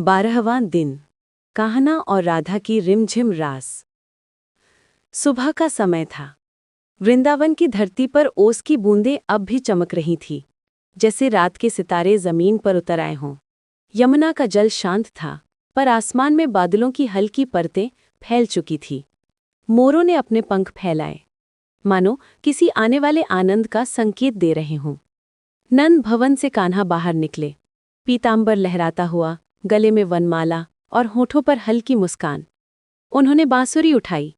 12वां दिन। कान्हा और राधा की रिमझिम रास। सुबह का समय था। वृंदावन की धरती पर ओस की बूंदें अब भी चमक रही थीं, जैसे रात के सितारे जमीन पर उतर आए हों। यमुना का जल शांत था, पर आसमान में बादलों की हल्की परतें फैल चुकी थीं। मोरों ने अपने पंख फैलाए, मानो किसी आने वाले आनंद का संकेत दे रहे हों। नंद भवन से कान्हा बाहर निकले, पीतांबर लहराता हुआ, गले में वनमाला और होठों पर हल्की मुस्कान। उन्होंने बांसुरी उठाई,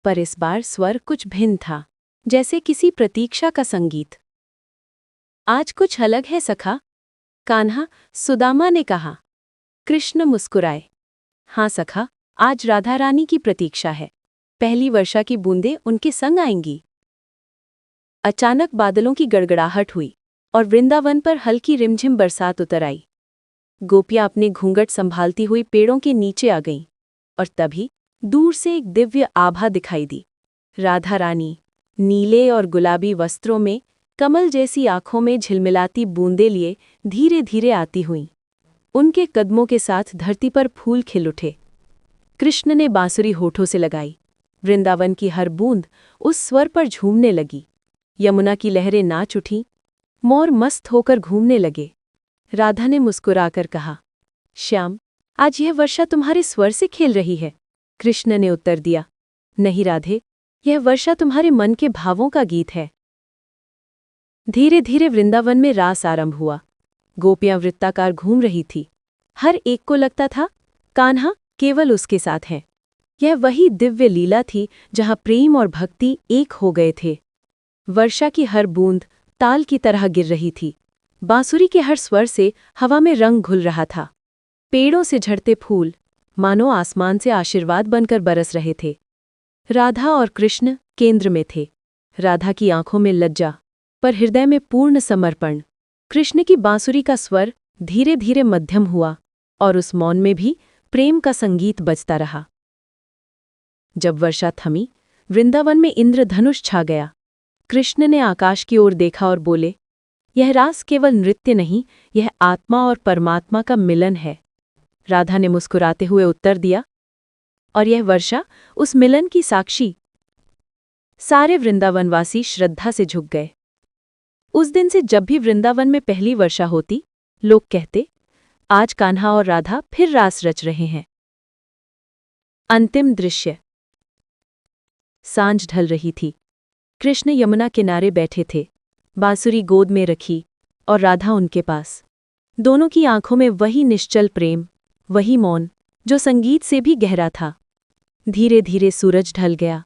पर इस बार स्वर कुछ भिन्न था, जैसे किसी प्रतीक्षा का संगीत। आज कुछ अलग है सखा, कान्हा सुदामा ने कहा। कृष्ण मुस्कुराए। हाँ सखा, आज राधा रानी की प्रतीक्षा है। पहली वर्षा की बूंदें उनके संग आएंगी। अचानक बादलों की गड़गड़ाहट हुई और वृंदावन पर हल्की रिमझिम बरसात उतर आई। गोपियां अपने घूंघट संभालती हुई पेड़ों के नीचे आ गईं, और तभी दूर से एक दिव्य आभा दिखाई दी। राधा रानी नीले और गुलाबी वस्त्रों में, कमल जैसी आंखों में झिलमिलाती बूंदें लिए धीरे धीरे आती हुईं। उनके कदमों के साथ धरती पर फूल खिल उठे। कृष्ण ने बांसुरी होठों से लगाई। वृंदावन की हर बूंद उस स्वर पर झूमने लगी। यमुना की लहरें नाच उठीं, मोर मस्त होकर घूमने लगे। राधा ने मुस्कुराकर कहा, श्याम, आज यह वर्षा तुम्हारे स्वर से खेल रही है। कृष्ण ने उत्तर दिया, नहीं राधे, यह वर्षा तुम्हारे मन के भावों का गीत है। धीरे धीरे वृंदावन में रास आरंभ हुआ। गोपियां वृत्ताकार घूम रही थी। हर एक को लगता था कान्हा केवल उसके साथ है। यह वही दिव्य लीला थी जहां प्रेम और भक्ति एक हो गए थे। वर्षा की हर बूंद ताल की तरह गिर रही थी। बांसुरी के हर स्वर से हवा में रंग घुल रहा था। पेड़ों से झड़ते फूल मानो आसमान से आशीर्वाद बनकर बरस रहे थे। राधा और कृष्ण केंद्र में थे। राधा की आंखों में लज्जा, पर हृदय में पूर्ण समर्पण। कृष्ण की बांसुरी का स्वर धीरे धीरे मध्यम हुआ, और उस मौन में भी प्रेम का संगीत बजता रहा। जब वर्षा थमी, वृंदावन में इंद्रधनुष छा गया। कृष्ण ने आकाश की ओर देखा और बोले, यह रास केवल नृत्य नहीं, यह आत्मा और परमात्मा का मिलन है। राधा ने मुस्कुराते हुए उत्तर दिया, और यह वर्षा उस मिलन की साक्षी। सारे वृंदावनवासी श्रद्धा से झुक गए। उस दिन से जब भी वृंदावन में पहली वर्षा होती, लोग कहते, आज कान्हा और राधा फिर रास रच रहे हैं। अंतिम दृश्य। सांझ ढल रही थी। कृष्ण यमुना किनारे बैठे थे, बांसुरी गोद में रखी, और राधा उनके पास। दोनों की आंखों में वही निश्चल प्रेम, वही मौन जो संगीत से भी गहरा था। धीरे धीरे सूरज ढल गया।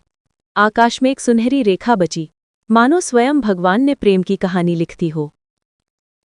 आकाश में एक सुनहरी रेखा बची, मानो स्वयं भगवान ने प्रेम की कहानी लिखती हो।